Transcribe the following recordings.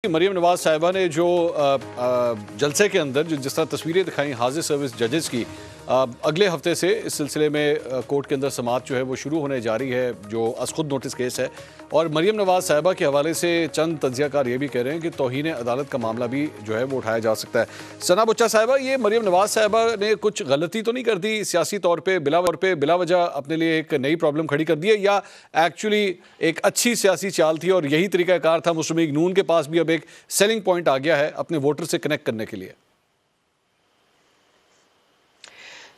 مریم نواز صاحبہ نے جو جلسے کے اندر جس طرح تصویریں دکھائیں حاضر سروس ججز کی، اگلے ہفتے سے اس سلسلے میں کورٹ کے اندر سماعت جو ہے وہ شروع ہونے جاری ہے، جو از خود نوٹس کیس ہے. اور مریم نواز صاحبہ کے حوالے سے چند تجزیہ کار یہ بھی کہہ رہے ہیں کہ توہین عدالت کا معاملہ بھی جو ہے وہ اٹھایا جا سکتا ہے. ثنا بچہ صاحبہ، یہ مریم نواز صاحبہ نے کچھ غلطی تو نہیں کر دی سیاسی طور پہ بلا وجہ اپنے لیے ایک نئی پرابلم کھڑی کر دی ہے، یا ایکچولی ایک اچھی سیاسی چال تھی اور یہی طریقہ کار تھا مسلم لیگ نون کے پاس بھی اب ایک سیلنگ پوائنٹ آ گیا ہے اپنے ووٹر سے کنیکٹ کرنے کے لیے؟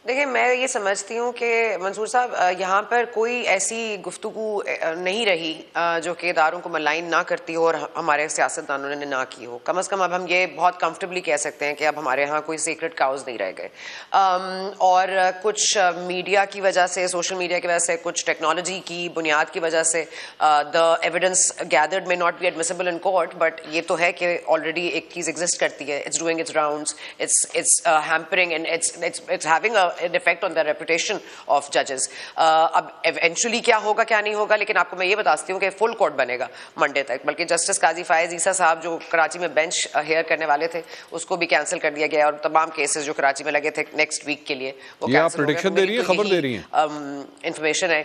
دیکھیں، میں یہ سمجھتی ہوں کہ منصور صاحب یہاں پر کوئی ایسی گفتگو نہیں رہی جو کہ اداروں کو ملائن نہ کرتی ہو اور ہمارے سیاستدانوں نے نہ کی ہو. کم از کم اب ہم یہ بہت کمفرٹیبلی کہہ سکتے ہیں کہ اب ہمارے ہاں کوئی سیکرٹ کاؤز نہیں رہ گئے. اور کچھ میڈیا کی وجہ سے، سوشل میڈیا کی وجہ سے، کچھ ٹیکنالوجی کی بنیاد کی وجہ سے the evidence gathered may not be admissible in court, but یہ تو ہے کہ آلریڈی ایک چیز ایگزسٹ کرتی ہے. It's doing its rounds, it's hampering and it's having an effect on the reputation of judges. اب ایونچولی کیا ہوگا کیا نہیں ہوگا، لیکن آپ کو میں یہ بتاتی ہوں کہ فل کورٹ بنے گا منڈے تک. بلکہ جسٹس قاضی فائز عیسیٰ صاحب جو کراچی میں بینچ ہیئر کرنے والے تھے اس کو بھی کینسل کر دیا گیا، اور تمام کیسز جو کراچی میں لگے تھے نیکسٹ ویک کے لیے وہ کینسل ہو گئے. پریڈکشن دے رہی ہیں، خبر دے رہی ہیں، انفارمیشن ہے،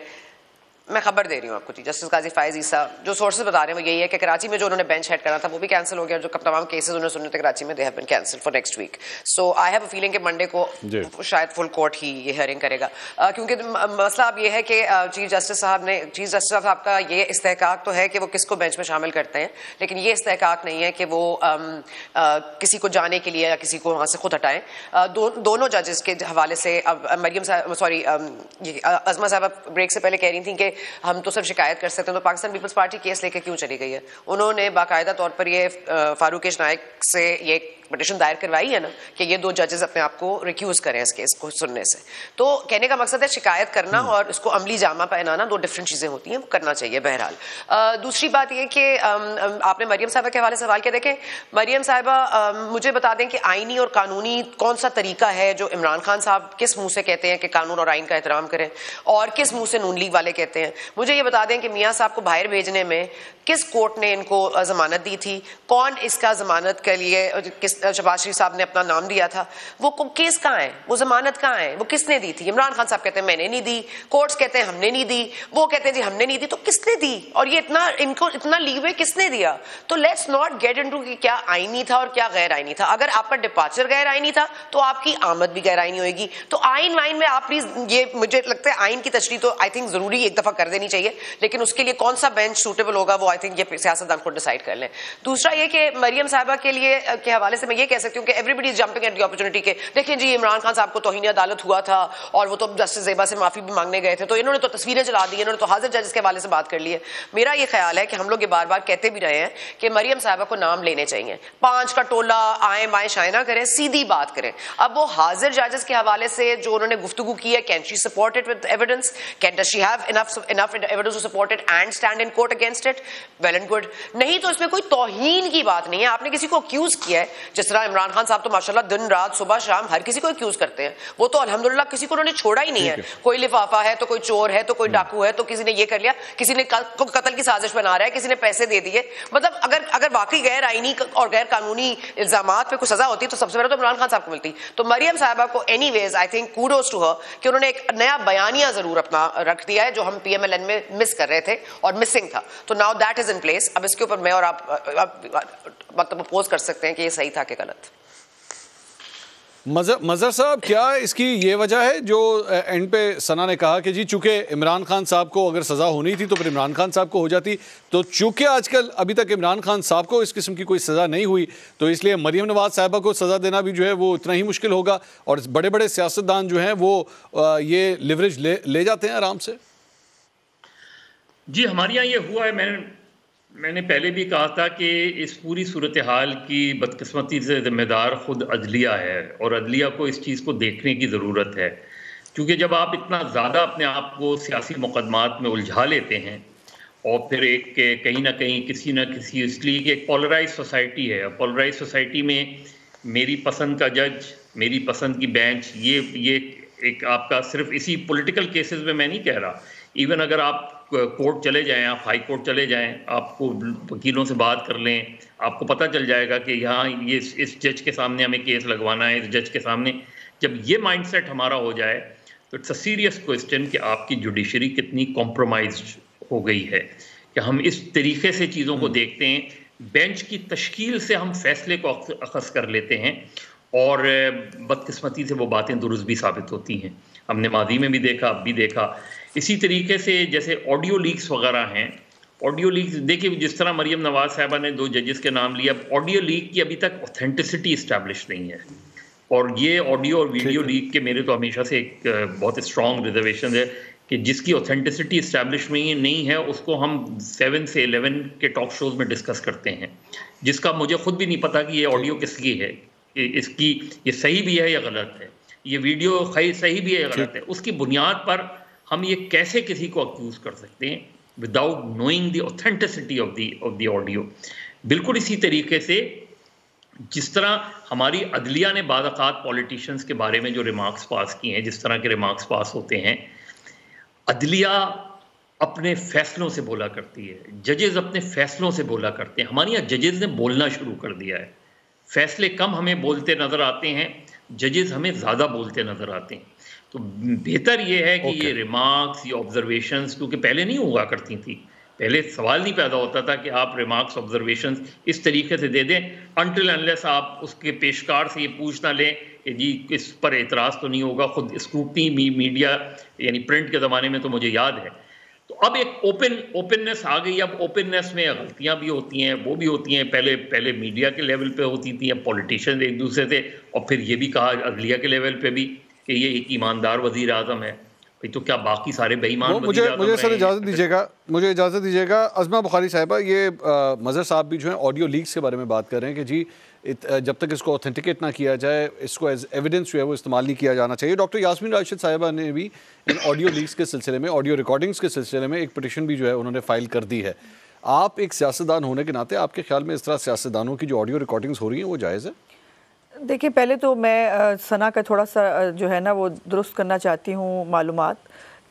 میں خبر دے رہی ہوں آپ کو. جی، جسٹس قاضی فائز عیسیٰ جو سورسز بتا رہے ہیں وہ یہی ہے کہ کراچی میں جو انہوں نے بینچ ہیڈ کرنا تھا وہ بھی کینسل ہو گیا، جو تمام کیسز انہوں نے سننے تھے کراچی میں they have been cancel for next week. So I have a feeling کہ منڈے کو شاید فل کورٹ ہی یہ ہیئرنگ کرے گا. کیونکہ مسئلہ اب یہ ہے کہ چیف جسٹس صاحب کا یہ استحقاق تو ہے کہ وہ کس کو بینچ میں شامل کرتے ہیں، لیکن یہ استحقاق نہیں ہے کہ وہ کسی کو جانے کے لیے یا کسی کو وہاں سے خود ہٹائیں. دونوں ججز کے حوالے سے اب مریم صاحب عظمہ صاحبہ بریک سے پہلے کہہ رہی تھیں کہ ہم تو صرف شکایت کر سکتے ہیں، تو پاکستان پیپلز پارٹی کیس لے کے کیوں چلی گئی ہے؟ انہوں نے باقاعدہ طور پر یہ فاروق نائک سے یہ پٹیشن دائر کروائی ہے نا کہ یہ دو ججز اپنے آپ کو ریکیوز کریں اس کیس کو سننے سے. تو کہنے کا مقصد ہے شکایت کرنا اور اس کو عملی جامہ پہنانا دو ڈفرینٹ چیزیں ہوتی ہیں، وہ کرنا چاہیے. بہرحال دوسری بات یہ کہ آپ نے مریم صاحبہ کے حوالے سے سوال کیا. دیکھیں، مریم صاحبہ مجھے بتا دیں کہ آئینی اور قانونی کون سا طریقہ ہے جو عمران خان صاحب کس منہ سے کہتے ہیں کہ قانون اور آئین کا احترام کریں، اور کس منہ سے نون لیگ والے کہتے ہیں. مجھے یہ بتا دیں کہ میاں صاحب کو باہر بھیجنے میں کس کورٹ نے ان کو ضمانت دی تھی، کون اس کا ضمانت کے لیے، شہباز شریف صاحب نے اپنا نام دیا تھا، وہ کیس کہاں ہے، وہ ضمانت کہاں ہے، وہ کس نے دی تھی؟ عمران خان صاحب کہتے ہیں میں نے نہیں دی، کورٹس کہتے ہیں ہم نے نہیں دی، وہ کہتے ہیں جی ہم نے نہیں دی. تو کس نے دی، اور یہ ان کو اتنا لیوے کس نے دیا؟ تو لیٹس ناٹ گیٹ انٹو کہ کیا آئینی تھا اور کیا غیر آئینی تھا. اگر آپ کا ڈپارچر غیر آئینی تھا تو آپ کی آمد بھی غیر آئینی ہوئے گی. تو آئین وائن میں آپ پلیز، یہ مجھے لگتا ہے آئین کی تشریح تو آئی تھنک ضروری ایک دفعہ کر دینی چاہیے، لیکن اس کے لیے کون سا بینچ سوٹیبل ہوگا وہ آئی تھنک یہ سیاستدان خود ڈیسائیڈ کر لیں. دوسرا یہ کہ مریم صاحبہ کے لیے کے حوالے سے میں یہ کہہ سکتی ہوں کہ everybody is jumping at the opportunity کہ دیکھیں جی عمران خان صاحب کو توہین عدالت ہوا تھا اور وہ تو جسٹس زیبا سے معافی بھی مانگنے گئے تھے، تو انہوں نے تو تصویریں چلا دی، انہوں نے تو حاضر ججز کے حوالے سے بات کر لی ہے. میرا یہ خیال ہے کہ ہم لوگ یہ بار بار کہتے بھی رہے ہیں کہ مریم صاحبہ کو نام لینے چاہیے، 5 کا ٹولہ آئیں بائیں شائیں نہ کریں، سیدھی بات کریں. اب وہ حاضر ججز کے حوالے سے جو انہوں نے گفتگو کی ہے، can she support it with evidence, can does she have enough evidence to support it and stand in court against it, well and good. نہیں تو اس میں کوئی توہین کی بات نہیں ہے. آپ نے کسی کو اکیوز کیا ہے، جس طرح عمران خان صاحب تو ماشاءاللہ دن رات صبح شام ہر کسی کو اکیوز کرتے ہیں، وہ تو الحمدللہ کسی کو انہوں نے چھوڑا ہی نہیں ہے. کوئی لفافہ ہے تو کوئی چور ہے تو کوئی ڈاکو ہے تو کسی نے یہ کر لیا، کسی نے قتل کی سازش بنا رہا ہے، کسی نے پیسے دے دیے. مطلب اگر واقعی غیر آئینی اور غیر قانونی الزامات پہ کوئی سزا ہوتی تو سب سے پہلے تو عمران خان صاحب کو ملتی. تو مریم صاحبہ کو anyways I think kudos to her کہ انہوں نے ایک نیا بیانیہ ضرور اپنا رکھ دیا ہے جو ہم پی ایم ایل این میں مس کر رہے تھے اور مسنگ تھا. تو now that is in place. اب اس کے اوپر میں اور آپ مطلب اپوز کر سکتے ہیں کہ یہ صحیح تھا کہ غلط. مظہر صاحب، کیا اس کی یہ وجہ ہے جو اینڈ پہ ثنا نے کہا کہ جی چونکہ عمران خان صاحب کو اگر سزا ہونی تھی تو پھر عمران خان صاحب کو ہو جاتی، تو چونکہ آج کل ابھی تک عمران خان صاحب کو اس قسم کی کوئی سزا نہیں ہوئی تو اس لیے مریم نواز صاحبہ کو سزا دینا بھی جو ہے وہ اتنا ہی مشکل ہوگا، اور بڑے بڑے سیاستدان جو ہیں وہ یہ لیوریج لے جاتے ہیں آرام سے؟ جی ہمارے یہاں یہ ہوا ہے. میں نے پہلے بھی کہا تھا کہ اس پوری صورتحال کی بدقسمتی سے ذمہ دار خود عدلیہ ہے، اور عدلیہ کو اس چیز کو دیکھنے کی ضرورت ہے. کیونکہ جب آپ اتنا زیادہ اپنے آپ کو سیاسی مقدمات میں الجھا لیتے ہیں اور پھر ایک کہ کہیں نہ کہیں کسی نہ کسی، اس لیے کہ ایک پولرائز سوسائٹی ہے، پولرائز سوسائٹی میں میری پسند کا جج، میری پسند کی بینچ، یہ ایک آپ کا صرف اسی پولیٹیکل کیسز میں نہیں کہہ رہا، ایون اگر آپ کورٹ چلے جائیں, آپ ہائی کورٹ چلے جائیں, آپ کو وکیلوں سے بات کر لیں, آپ کو پتہ چل جائے گا کہ یہاں یہ اس جج کے سامنے ہمیں کیس لگوانا ہے, اس جج کے سامنے. جب یہ مائنڈ سیٹ ہمارا ہو جائے تو اٹس اے سیریس کوسچن کہ آپ کی جوڈیشری کتنی کمپرومائزڈ ہو گئی ہے, کہ ہم اس طریقے سے چیزوں کو دیکھتے ہیں. بینچ کی تشکیل سے ہم فیصلے کو اخذ کر لیتے ہیں, اور بدقسمتی سے وہ باتیں درست بھی ثابت ہوتی ہیں. ہم نے ماضی میں بھی دیکھا, اب بھی دیکھا. اسی طریقے سے جیسے آڈیو لیکس وغیرہ ہیں, آڈیو لیکس دیکھیے جس طرح مریم نواز صاحبہ نے 2 ججز کے نام لیا, آڈیو لیک کی ابھی تک اوتھینٹسٹی اسٹیبلش نہیں ہے. اور یہ آڈیو اور ویڈیو لیک کے میرے تو ہمیشہ سے ایک بہت اسٹرانگ ریزرویشن ہے کہ جس کی اوتھینٹسٹی اسٹیبلش نہیں ہے اس کو ہم 7 سے 11 کے ٹاک شوز میں ڈسکس کرتے ہیں, جس کا مجھے خود بھی نہیں پتا کہ یہ آڈیو کس کی ہے, اس کی یہ صحیح بھی ہے یا غلط ہے, یہ ویڈیو صحیح بھی ہے یا غلط ہے. اس کی بنیاد پر ہم یہ کیسے کسی کو اکیوز کر سکتے ہیں without knowing the authenticity of the audio. بالکل اسی طریقے سے جس طرح ہماری عدلیہ نے بعض اوقات پولیٹیشنز کے بارے میں جو ریمارکس پاس کیے ہیں, جس طرح کے ریمارکس پاس ہوتے ہیں, عدلیہ اپنے فیصلوں سے بولا کرتی ہے, ججز اپنے فیصلوں سے بولا کرتے ہیں. ہمارے یہاں ججز نے بولنا شروع کر دیا ہے, فیصلے کم ہمیں بولتے نظر آتے ہیں, ججز ہمیں زیادہ بولتے نظر آتے ہیں. تو بہتر یہ ہے کہ یہ ریمارکس, یہ آبزرویشنز, کیونکہ پہلے نہیں ہوا کرتی تھی, پہلے سوال نہیں پیدا ہوتا تھا کہ آپ ریمارکس آبزرویشنز اس طریقے سے دے دیں انٹل انلیس آپ اس کے پیشکار سے یہ پوچھ نہ لیں کہ جی اس پر اعتراض تو نہیں ہوگا. خود اسکروٹنی میڈیا یعنی پرنٹ کے زمانے میں تو مجھے یاد ہے. تو اب ایک اوپننس آ گئی. اب اوپننس میں غلطیاں بھی ہوتی ہیں, وہ بھی ہوتی ہیں. پہلے میڈیا کے لیول پہ ہوتی تھیں, اب پولیٹیشین ایک دوسرے سے, اور پھر یہ بھی کہا عدلیہ کے لیول پہ بھی کہ یہ ایک ایماندار وزیر اعظم ہے. تو کیا باقی سارے بے ایمان وزیر اعظم مجھے سر اجازت دیجیے گا ازما بخاری صاحبہ, یہ مظہر صاحب بھی جو ہیں آڈیو لیکس کے بارے میں بات کر رہے ہیں کہ جی جب تک اس کو اوتھینٹیکیٹ نہ کیا جائے اس کو ایز ایویڈنس جو ہے وہ استعمال نہیں کیا جانا چاہیے. ڈاکٹر یاسمین راشد صاحبہ نے بھی ان آڈیو لیکس کے سلسلے میں, آڈیو ریکارڈنگز کے سلسلے میں ایک پٹیشن بھی جو ہے انہوں نے فائل کر دی ہے. آپ ایک سیاستدان ہونے کے ناطے آپ کے خیال میں اس طرح سیاستدانوں کی جو آڈیو ریکارڈنگز ہو رہی ہیں وہ جائز ہے؟ دیکھیں پہلے تو میں ثنا کا تھوڑا سا جو ہے نا وہ درست کرنا چاہتی ہوں معلومات,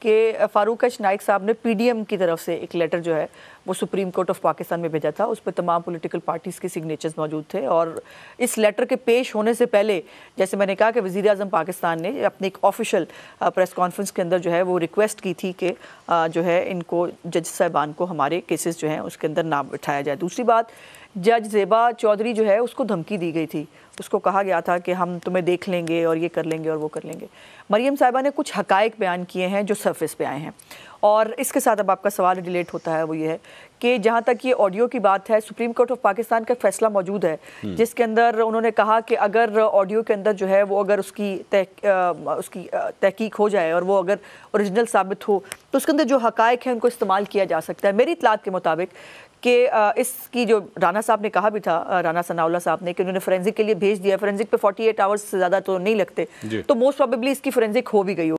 کہ فاروق ایچ نائک صاحب نے پی ڈی ایم کی طرف سے ایک لیٹر جو ہے وہ سپریم کورٹ آف پاکستان میں بھیجا تھا. اس پہ تمام پولیٹیکل پارٹیز کے سگنیچرز موجود تھے, اور اس لیٹر کے پیش ہونے سے پہلے جیسے میں نے کہا کہ وزیر اعظم پاکستان نے اپنی ایک آفیشیل پریس کانفرنس کے اندر جو ہے وہ ریکویسٹ کی تھی کہ جو ہے ان کو جج صاحبان کو ہمارے کیسز جو ہیں اس کے اندر نہ بٹھایا جائے. دوسری بات, جج زیبا چودھری جو ہے اس کو دھمکی دی گئی تھی, اس کو کہا گیا تھا کہ ہم تمہیں دیکھ لیں گے اور یہ کر لیں گے اور وہ کر لیں گے. مریم صاحبہ نے کچھ حقائق بیان کیے ہیں جو سرفیس پہ آئے ہیں, اور اس کے ساتھ اب آپ کا سوال ریلیٹ ہوتا ہے وہ یہ ہے کہ جہاں تک یہ آڈیو کی بات ہے, سپریم کورٹ آف پاکستان کا فیصلہ موجود ہے جس کے اندر انہوں نے کہا کہ اگر آڈیو کے اندر جو ہے وہ اگر اس کی تحقیق ہو جائے اور وہ اگر اوریجنل ثابت ہو تو اس کے اندر جو حقائق ہیں ان کو استعمال کیا جا سکتا ہے. میری اطلاعات کے مطابق کہ اس کی جو رانا صاحب نے کہا بھی تھا, رانا ثناء اللہ صاحب نے, کہ انہوں نے فورینزک کے لیے بھیج دیا. فورینزک پہ 48 آورز سے زیادہ تو نہیں لگتے, تو موسٹ پروبیبلی اس کی فورینزک ہو بھی گئی ہو.